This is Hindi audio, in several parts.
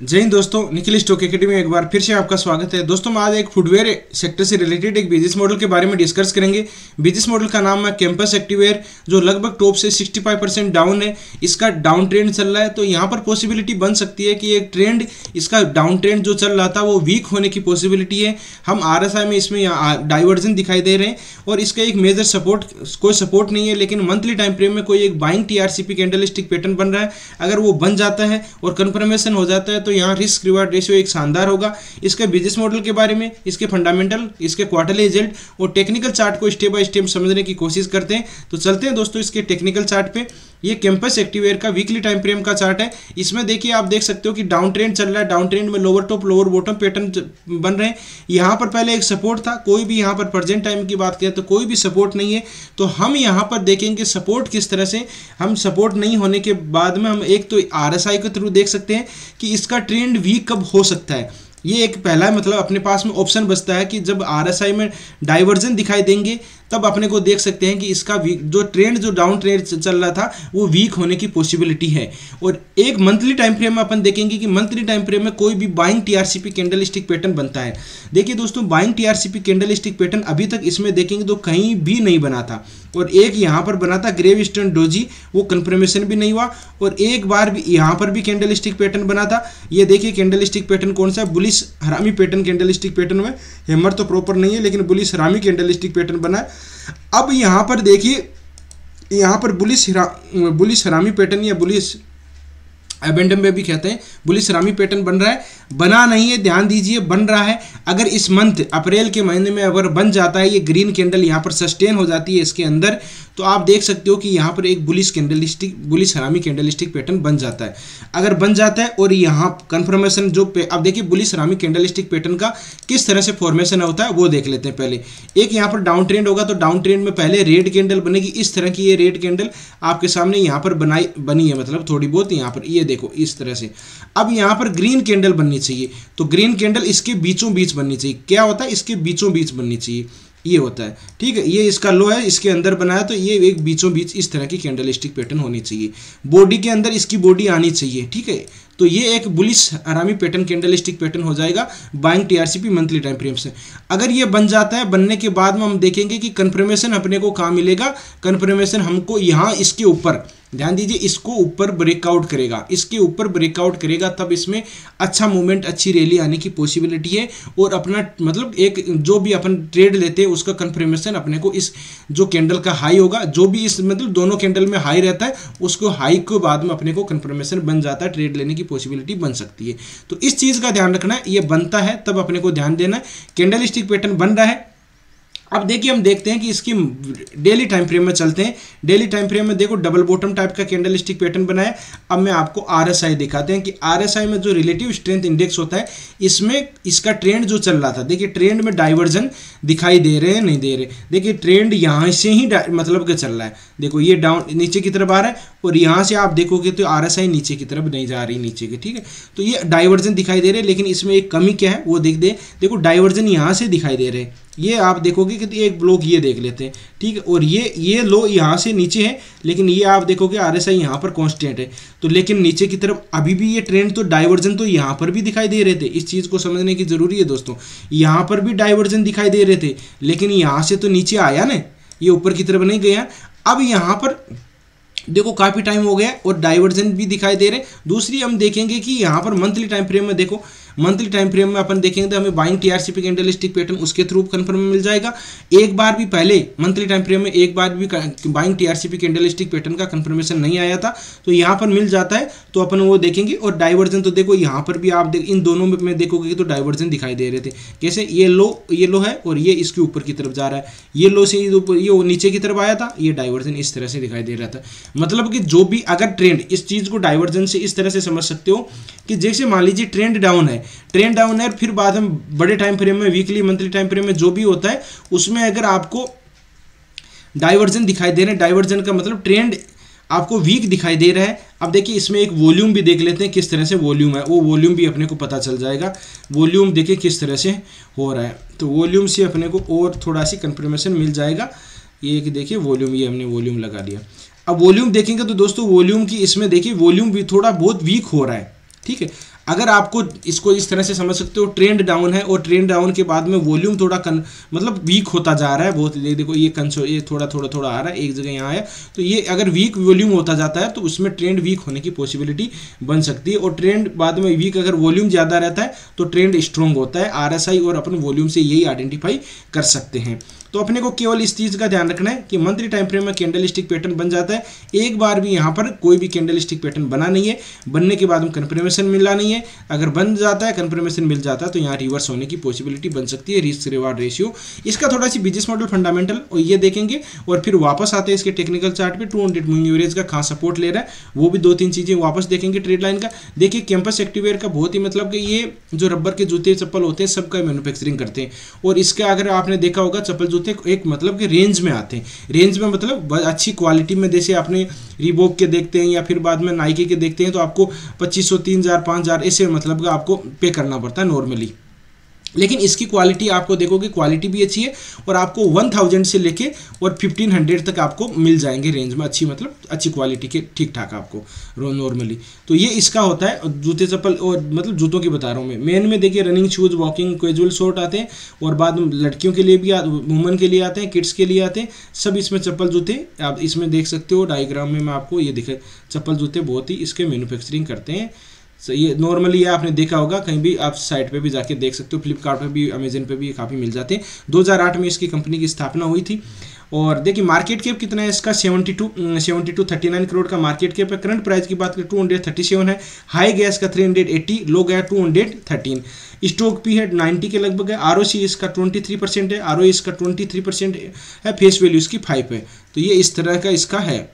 जय हिंद दोस्तों, निखिल स्टॉक एकेडमी में एक बार फिर से आपका स्वागत है। दोस्तों, हम आज एक फुटवेयर सेक्टर से रिलेटेड एक बिजनेस मॉडल के बारे में डिस्कस करेंगे। बिजनेस मॉडल का नाम है कैंपस एक्टिवेयर, जो लगभग टॉप से 65% डाउन है। इसका डाउन ट्रेंड चल रहा है, तो यहाँ पर पॉसिबिलिटी बन सकती है कि एक ट्रेंड, इसका डाउन ट्रेंड जो चल रहा था वो वीक होने की पॉसिबिलिटी है। हम RSI में इसमें डाइवर्जन दिखाई दे रहे हैं और इसका एक मेजर सपोर्ट, कोई सपोर्ट नहीं है, लेकिन मंथली टाइम फ्रेम में कोई एक बाइंग TRCP कैंडलस्टिक पैटर्न बन रहा है। अगर वो बन जाता है और कंफर्मेशन हो जाता है तो यहाँ रिस्क रिवार्ड रेशियो एक शानदार होगा। इसके बिजनेस मॉडल के बारे में, इसके फंडामेंटल, इसके क्वार्टरली रिजल्ट और टेक्निकल चार्ट को स्टेप बाय स्टेप समझने की कोशिश करते हैं। तो चलते हैं दोस्तों इसके टेक्निकल चार्ट पे। ये कैंपस एक्टिवेयर का वीकली टाइम फ्रेम का चार्ट है। इसमें देखिए, आप देख सकते हो कि डाउन ट्रेंड चल रहा है। डाउन ट्रेंड में lower top lower bottom pattern बन रहे हैं। यहाँ पर पहले एक सपोर्ट था, कोई भी यहाँ पर प्रेजेंट टाइम की बात करें तो कोई भी सपोर्ट नहीं है। तो हम यहाँ पर देखेंगे सपोर्ट किस तरह से, हम सपोर्ट नहीं होने के बाद में हम एक तो RSI के थ्रू देख सकते हैं कि इसका ट्रेंड वीक कब हो सकता है। ये एक पहला मतलब अपने पास में ऑप्शन बचता है कि जब RSI में डाइवर्जन दिखाई देंगे तब अपने को देख सकते हैं कि इसका जो ट्रेंड, जो डाउन ट्रेंड चल रहा था वो वीक होने की पॉसिबिलिटी है। और एक मंथली टाइम फ्रेम में अपन देखेंगे कि मंथली टाइम फ्रेम में कोई भी बाइंग TRCP कैंडलस्टिक पैटर्न बनता है। देखिए दोस्तों, बाइंग TRCP कैंडलस्टिक पैटर्न अभी तक इसमें देखेंगे तो कहीं भी नहीं बना था। और एक यहाँ पर बना था ग्रेवस्टोन डोजी, वो कंफर्मेशन भी नहीं हुआ। और एक बार भी यहाँ पर भी कैंडलस्टिक पैटर्न बना था। ये देखिए कैंडलस्टिक पैटर्न कौन सा है, बुलिश हरामी पैटर्न कैंडलस्टिक पैटर्न में, हैमर तो प्रॉपर नहीं है लेकिन बुलिश हरामी कैंडलस्टिक पैटर्न बना है। अब यहाँ पर देखिए, यहाँ पर बुलिश हरामी पैटर्न या बुलिश एबेंडम में भी कहते हैं, बुलिश हरामी पैटर्न बन रहा है। बना नहीं है, ध्यान दीजिए, बन रहा है। अगर इस मंथ अप्रैल के महीने में अगर बन जाता है, ये ग्रीन कैंडल यहाँ पर सस्टेन हो जाती है इसके अंदर, तो आप देख सकते हो कि यहाँ पर एक बुलिश हरामी कैंडलस्टिक पैटर्न बन जाता है। अगर बन जाता है और यहाँ कंफर्मेशन जो अब देखिए बुलिश हरामी कैंडलस्टिक पैटर्न का किस तरह से फॉर्मेशन होता है वो देख लेते हैं। पहले एक यहाँ पर डाउन ट्रेंड होगा, तो डाउन ट्रेंड में पहले रेड कैंडल बनेगी। इस तरह की ये रेड कैंडल आपके सामने यहाँ पर बनी है, मतलब थोड़ी बहुत यहाँ पर, ये देखो इस तरह से। अब यहाँ पर ग्रीन कैंडल बननी चाहिए, तो ग्रीन कैंडल इसके बीचों बीच बननी चाहिए। क्या होता है, इसके बीचों बीच बननी चाहिए, ये होता है, ठीक है। ये इसका लो है, इसके अंदर बनाया, तो ये एक बीचों बीच इस तरह की कैंडलस्टिक पैटर्न होनी चाहिए। बॉडी के अंदर इसकी बॉडी आनी चाहिए, ठीक है। तो ये एक बुलिश हरामी पैटर्न कैंडलस्टिक पैटर्न हो जाएगा buying TRCP monthly time frame से। अगर ये बन जाता है, बनने के बाद में हम देखेंगे कि कंफर्मेशन अपने को कहाँ मिलेगा। कंफर्मेशन हमको यहाँ इसके ऊपर, ध्यान दीजिए, इसको ऊपर ब्रेकआउट करेगा, इसके ऊपर ब्रेकआउट करेगा, तब इसमें अच्छा मूवमेंट, अच्छी रैली आने की पॉसिबिलिटी है। और अपना मतलब एक जो भी अपन ट्रेड लेते हैं उसका कंफर्मेशन अपने को इस जो कैंडल का हाई होगा, जो भी इस मतलब दोनों कैंडल में हाई रहता है, उसको हाई के बाद में अपने को कंफर्मेशन बन जाता है, ट्रेड लेने की पॉसिबिलिटी बन सकती है। तो इस चीज़ का ध्यान रखना है, ये बनता है तब अपने को ध्यान देना है। कैंडलस्टिक पैटर्न बन रहा है। अब देखिए, हम देखते हैं कि इसकी डेली टाइम फ्रेम में चलते हैं। डेली टाइम फ्रेम में देखो डबल बॉटम टाइप का कैंडलस्टिक पैटर्न बनाया। अब मैं आपको RSI दिखाते हैं कि RSI में जो रिलेटिव स्ट्रेंथ इंडेक्स होता है, इसमें इसका ट्रेंड जो चल रहा था, देखिए ट्रेंड में डाइवर्जन दिखाई दे रहे हैं, नहीं दे रहे। देखिए ट्रेंड यहाँ से ही मतलब कि चल रहा है। देखो ये डाउन नीचे की तरफ आ रहा है और यहाँ से आप देखोगे तो RSI नीचे की तरफ नहीं जा रही, नीचे की, ठीक है। तो ये डाइवर्जन दिखाई दे रहे हैं, लेकिन इसमें एक कमी क्या है वो देखो डाइवर्जन यहाँ से दिखाई दे रहे हैं। ये आप देखोगे कि एक ब्लॉक ये देख लेते हैं, ठीक है। और ये लो यहाँ से नीचे है, लेकिन ये आप देखोगे RSI यहाँ पर कांस्टेंट है। तो लेकिन नीचे की तरफ अभी भी ये ट्रेंड, तो डाइवर्जन तो यहाँ पर भी दिखाई दे रहे थे। इस चीज़ को समझने की जरूरी है दोस्तों। यहाँ पर भी डाइवर्जन दिखाई दे रहे थे, लेकिन यहाँ से तो नीचे आया ना, ये ऊपर की तरफ नहीं गया। अब यहाँ पर देखो काफ़ी टाइम हो गया और डाइवर्जन भी दिखाई दे रहे। दूसरी हम देखेंगे कि यहाँ पर मंथली टाइम फ्रेम में देखो, मंथली टाइम फ्रेम में अपन देखेंगे तो हमें बाइंग TRCP कैंडलस्टिक पैटर्न उसके थ्रू कंफर्म मिल जाएगा। एक बार भी पहले मंथली टाइम फ्रेम में एक बार भी बाइंग TRCP कैंडलस्टिक पैटर्न का कंफर्मेशन नहीं आया था, तो यहाँ पर मिल जाता है, तो अपन वो देखेंगे। और डाइवर्जन तो देखो यहाँ पर भी आप इन दोनों में देखोगे तो डाइवर्जन दिखाई दे रहे थे। कैसे, ये लो है और ये इसके ऊपर की तरफ जा रहा है। ये लो से ये नीचे की तरफ आया था, ये डाइवर्जन इस तरह से दिखाई दे रहा था। मतलब कि जो भी अगर ट्रेंड, इस चीज़ को डाइवर्जन से इस तरह से समझ सकते हो कि जैसे मान लीजिए ट्रेंड डाउन है, फिर बाद में बड़े टाइम फ्रेम में, वीकली मंथली टाइम फ्रेम में जो भी होता है उसमें अगर आपको डाइवर्जन दिखाई दे रहे हैं, डाइवर्जन का मतलब ट्रेंड आपको वीक दिखाई दे रहा है। अब देखिए इसमें एक वॉल्यूम भी देख लेते हैं किस तरह से वॉल्यूम है, वो वॉल्यूम भी अपने को पता चल जाएगा। वॉल्यूम देखिए किस तरह से हो रहा है, तो वॉल्यूम से अपने को और थोड़ा सी कंफर्मेशन मिल जाएगा। ये कि देखिए वॉल्यूम, ये हमने वॉल्यूम लगा दिया। अब वॉल्यूम देखेंगे तो दोस्तों वॉल्यूम की इसमें देखिए वॉल्यूम भी थोड़ा बहुत वीक हो रहा है। ठीक है। अगर आपको इसको इस तरह से समझ सकते हो, ट्रेंड डाउन है और ट्रेंड डाउन के बाद में वॉल्यूम थोड़ा मतलब वीक होता जा रहा है बहुत, देखो ये ये थोड़ा आ रहा है, एक जगह यहाँ है, तो ये अगर वीक वॉल्यूम होता जाता है तो उसमें ट्रेंड वीक होने की पॉसिबिलिटी बन सकती है। और ट्रेंड बाद में वीक अगर वॉल्यूम ज़्यादा रहता है तो ट्रेंड स्ट्रॉन्ग होता है। RSI और अपन वॉल्यूम से यही आइडेंटिफाई कर सकते हैं। तो अपने को केवल इस चीज़ का ध्यान रखना है कि मंथली टाइम फ्रेम में कैंडल स्टिक पैटर्न बन जाता है, एक बार भी यहाँ पर कोई भी कैंडल स्टिक पैटर्न बना नहीं है, बनने के बाद में कन्फर्मेशन मिला नहीं है। अगर बन जाता है, कन्फर्मेशन मिल जाता है, तो यहाँ रिवर्स होने की पॉसिबिलिटी बन सकती है। रिस्क रिवार्ड रेशियो इसका थोड़ा सी बिजनेस मॉडल फंडामेंटल और ये देखेंगे, और फिर वापस आते हैं इसके टेक्निकल चार्ट पे 200 मूविंग एवरेज का कहाँ सपोर्ट ले रहा है, वो भी 2-3 चीज़ें वापस देखेंगे ट्रेड लाइन का। देखिए कैंपस एक्टिवेयर का बहुत ही मतलब कि ये जो रबर के जूते चप्पल होते हैं सबका मैन्युफैक्चरिंग करते हैं, और इसका अगर आपने देखा होगा चप्पल जूते एक मतलब रेंज में आते हैं। रेंज में मतलब अच्छी क्वालिटी में, जैसे आपने रीबॉक के देखते हैं या फिर बाद में नाइकी के देखते हैं तो आपको 2500, 3000, 5000 ऐसे मतलब का आपको पे करना पड़ता है नॉर्मली। लेकिन इसकी क्वालिटी आपको देखोगे, क्वालिटी भी अच्छी है और आपको 1000 से लेके और 1500 तक आपको मिल जाएंगे रेंज में, अच्छी मतलब अच्छी क्वालिटी के ठीक ठाक आपको नॉर्मली। तो ये इसका होता है जूते चप्पल, और मतलब जूतों की बता रहा हूँ मैं। मेन में देखिए running shoes, walking, casual short आते हैं, और बाद में लड़कियों के लिए भी, वुमेन के लिए आते हैं, किड्स के लिए आते हैं, सब इसमें चप्पल जूते आप इसमें देख सकते हो। डायग्राम में मैं आपको ये दिखे, चप्पल जूते बहुत ही इसके मैन्युफैक्चरिंग करते हैं। सो ये नॉर्मली ये आपने देखा होगा, कहीं भी आप साइट पे भी जाके देख सकते हो, फ्लिपकार्ट पे भी, अमेजन पे भी काफ़ी मिल जाते हैं। 2008 में इसकी कंपनी की स्थापना हुई थी। और देखिए मार्केट कैप कितना है इसका, 72-39 करोड़ का मार्केट कैप है। करंट प्राइस की बात करें 237 है। हाई गया इसका 380, लो गया 213। स्टॉक भी है 90 के लगभग है। ROC इसका 23% है, ROE इसका 23% है, फेस वैल्यू इसकी 5 है। तो ये इस तरह का इसका है।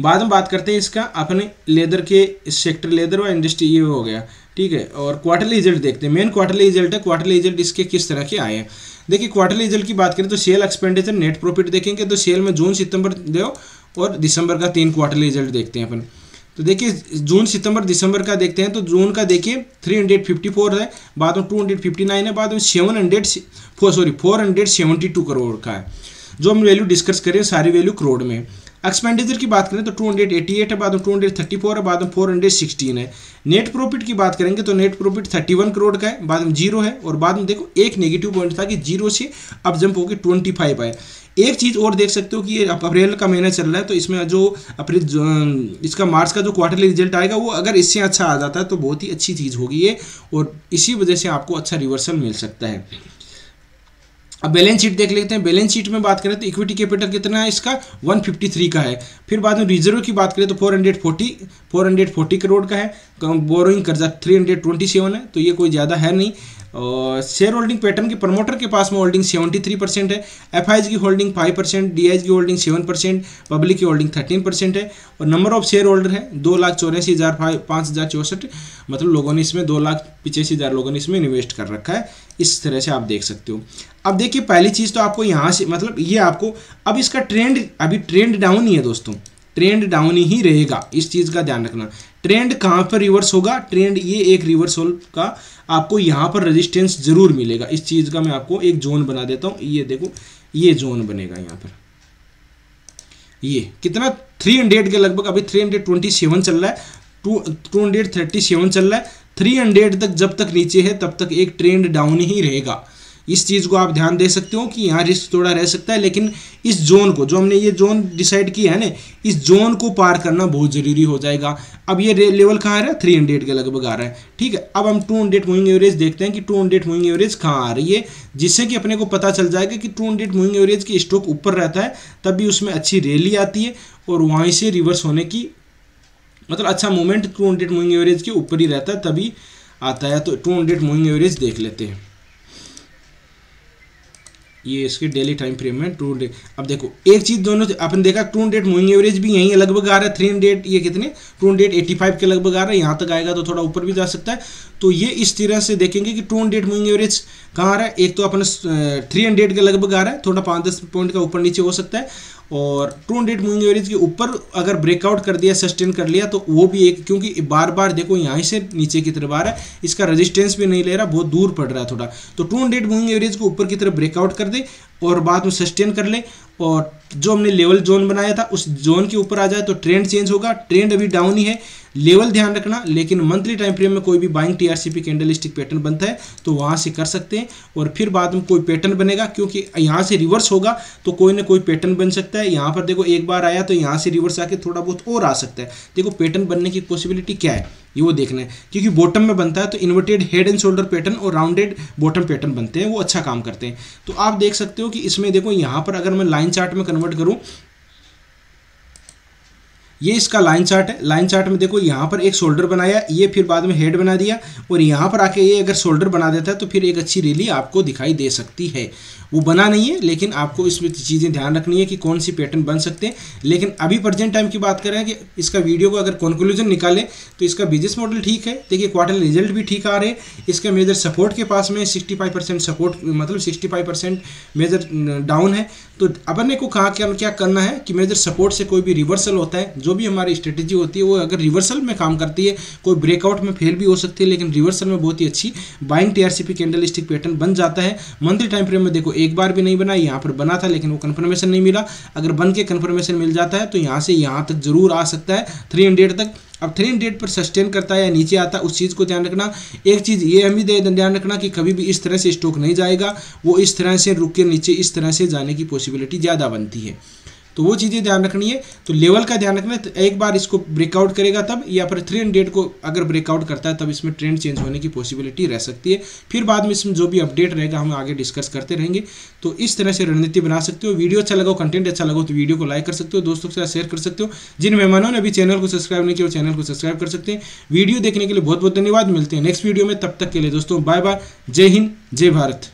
बाद में बात करते हैं इसका अपने लेदर के सेक्टर, लेदर और इंडस्ट्री, ये हो गया ठीक है। और क्वार्टरली रिजल्ट देखते हैं। मेन क्वार्टरली रिजल्ट है, क्वार्टरली रिजल्ट इसके किस तरह के आए हैं। देखिए क्वार्टरली रिजल्ट की बात करें तो सेल, एक्सपेंडिचर, नेट प्रॉफिट देखेंगे। तो सेल में जून सितंबर दो और दिसंबर का 3 क्वार्टरली रिजल्ट देखते हैं अपन। तो देखिए जून सितंबर दिसंबर का देखते हैं तो जून का देखिए 354 है, बाद में 259 है, बाद में 472 करोड़ का है। जो हम वैल्यू डिस्कस करें सारी वैल्यू करोड़ में। एक्सपेंडिचर की बात करें तो 288 है, बाद में 234 है, बाद में 416 है। नेट प्रॉफिट की बात करेंगे तो नेट प्रॉफिट 31 करोड़ का है, बाद में 0 है, और बाद में देखो एक नेगेटिव पॉइंट था कि 0 से अब जंप होकर 25 है। एक चीज़ और देख सकते हो कि ये अप्रैल का महीना चल रहा है, तो इसमें जो अप्रैल इसका मार्च का जो क्वार्टरली रिजल्ट आएगा वो अगर इससे अच्छा आ जाता है तो बहुत ही अच्छी चीज़ होगी ये, और इसी वजह से आपको अच्छा रिवर्सल मिल सकता है। अब बैलेंस शीट देख लेते हैं। बैलेंस शीट में बात करें तो इक्विटी कैपिटल कितना है इसका, 153 का है। फिर बाद में रिजर्व की बात करें तो 440 करोड़ का है। बोरोइंग कर्जा 327 है, तो ये कोई ज़्यादा है नहीं। और शेयर होल्डिंग पैटर्न के प्रमोटर के पास में होल्डिंग 73% है, एफआईज की होल्डिंग 5%, डीआईज की होल्डिंग 7%, पब्लिक की होल्डिंग 13% है, और नंबर ऑफ शेयर होल्डर है 2,84,564, मतलब लोगों ने इसमें 2,85,000 लोगों ने इसमें इन्वेस्ट कर रखा है। इस तरह से आप देख सकते हो। अब देखिए पहली चीज़ तो आपको यहाँ से मतलब ये आपको, अब इसका ट्रेंड अभी ट्रेंड डाउन ही है दोस्तों, ट्रेंड डाउन ही रहेगा, इस चीज़ का ध्यान रखना। ट्रेंड कहाँ पर रिवर्स होगा, ट्रेंड ये एक रिवर्सल का आपको यहाँ पर रेजिस्टेंस जरूर मिलेगा। इस चीज़ का मैं आपको एक जोन बना देता हूँ, ये देखो ये जोन बनेगा यहाँ पर, ये कितना 300 के लगभग, अभी 327 चल रहा है, 237 चल रहा है। 300 तक जब तक नीचे है तब तक एक ट्रेंड डाउन ही रहेगा। इस चीज़ को आप ध्यान दे सकते हो कि यहाँ रिस्क थोड़ा रह सकता है, लेकिन इस जोन को जो हमने ये जोन डिसाइड किया है ना, इस जोन को पार करना बहुत ज़रूरी हो जाएगा। अब ये लेवल कहाँ आ रहा है, 300 के लगभग आ रहा है, ठीक है। अब हम 200 मूविंग एवरेज देखते हैं कि 200 मूविंग एवरेज कहाँ आ रही है, जिससे कि अपने को पता चल जाएगा कि 200 मूविंग एवरेज की स्टॉक ऊपर रहता है तब भी उसमें अच्छी रैली आती है, और वहीं से रिवर्स होने की मतलब अच्छा मूवमेंट 200 मूविंग एवरेज के ऊपर ही रहता है तभी आता है। तो 200 मूविंग एवरेज देख लेते हैं, ये इसके डेली टाइम फ्रेम में 200। अब देखो एक चीज़ दोनों अपन देखा 200 मूविंग एवरेज भी यहीं लगभग आ रहा है, 300 ये कितने 285 के लगभग आ रहा है, यहाँ तक आएगा तो थोड़ा ऊपर भी जा सकता है। तो ये इस तरह से देखेंगे कि 200 मूविंग एवरेज कहाँ आ रहा है, एक तो अपन 300 के लगभग आ रहा है, थोड़ा 5-10 पॉइंट का ऊपर नीचे हो सकता है, और 200 मूविंग एवरेज के ऊपर अगर ब्रेकआउट कर दिया, सस्टेन कर लिया तो वो भी एक, क्योंकि बार बार देखो यहाँ से नीचे की तरफ आ रहा है, इसका रेजिस्टेंस भी नहीं ले रहा, बहुत दूर पड़ रहा है थोड़ा। तो 200 मूविंग एवरेज को ऊपर की तरफ ब्रेकआउट कर दे, और बाद में सस्टेन कर ले और जो हमने लेवल जोन बनाया था उस जोन के ऊपर आ जाए तो ट्रेंड चेंज होगा। ट्रेंड अभी डाउन ही है, लेवल ध्यान रखना, लेकिन मंथली टाइम फ्रेम में कोई भी buying TRCP candle stick pattern बनता है तो वहां से कर सकते हैं। और फिर बाद में कोई पैटर्न बनेगा, क्योंकि यहाँ से रिवर्स होगा तो कोई ना कोई पैटर्न बन सकता है। यहाँ पर देखो एक बार आया तो यहाँ से रिवर्स आके थोड़ा बहुत और आ सकता है। देखो पैटर्न बनने की पॉसिबिलिटी क्या है ये वो देखना है, क्योंकि बॉटम में बनता है तो inverted head and shoulder pattern और राउंडेड बॉटम पैटर्न बनते हैं, वो अच्छा काम करते हैं। तो आप देख सकते हो कि इसमें देखो यहाँ पर अगर मैं लाइन चार्ट में कन्वर्ट करूं, ये इसका लाइन चार्ट है। लाइन चार्ट में देखो यहाँ पर एक शोल्डर बनाया, ये फिर बाद में हेड बना दिया और यहाँ पर आके ये अगर शोल्डर बना देता है तो फिर एक अच्छी रैली आपको दिखाई दे सकती है। वो बना नहीं है, लेकिन आपको इसमें चीज़ें ध्यान रखनी है कि कौन सी पैटर्न बन सकते हैं। लेकिन अभी प्रेजेंट टाइम की बात करें कि इसका वीडियो को अगर कंक्लूजन निकाले तो इसका बिजनेस मॉडल ठीक है। देखिए क्वार्टरली रिजल्ट भी ठीक आ रहे हैं। इसका मेजर सपोर्ट के पास में 65% सपोर्ट, मतलब 65% मेजर डाउन है। तो अपन को कहाँ क्या करना है कि मेजर सपोर्ट से कोई भी रिवर्सल होता है, जो भी हमारी स्ट्रेटेजी होती है वो अगर रिवर्सल में काम करती है, कोई ब्रेकआउट में फेल भी हो सकती है, लेकिन रिवर्सल में बहुत ही अच्छी buying TRCP candle stick pattern बन जाता है। मंथली टाइम फ्रेम में देखो एक बार भी नहीं बना, यहाँ पर बना था लेकिन वो कंफर्मेशन नहीं मिला। अगर बन के कंफर्मेशन मिल जाता है तो यहाँ से यहाँ तक जरूर आ सकता है 300 तक। अब 300 पर सस्टेन करता है या नीचे आता है उस चीज़ को ध्यान रखना। एक चीज़ ये हम भी ध्यान रखना कि कभी भी इस तरह से स्टॉक नहीं जाएगा, वो इस तरह से रुक के नीचे इस तरह से जाने की पॉसिबिलिटी ज़्यादा बनती है। तो वो चीज़ें ध्यान रखनी है। तो लेवल का ध्यान रखना है, तो एक बार इसको ब्रेकआउट करेगा तब, या फिर 300 को अगर ब्रेकआउट करता है तब इसमें ट्रेंड चेंज होने की पॉसिबिलिटी रह सकती है। फिर बाद में इसमें जो भी अपडेट रहेगा हम आगे डिस्कस करते रहेंगे। तो इस तरह से रणनीति बना सकते हो। वीडियो अच्छा लगा, कंटेंट अच्छा लगा तो वीडियो को लाइक कर सकते हो, दोस्तों के साथ शेयर कर सकते हो। जिन मेहमानों ने अभी चैनल को सब्सक्राइब नहीं किया वो चैनल को सब्सक्राइब कर सकते हैं। वीडियो देखने के लिए बहुत बहुत धन्यवाद। मिलते हैं नेक्स्ट वीडियो में, तब तक के लिए दोस्तों बाय बाय। जय हिंद, जय भारत।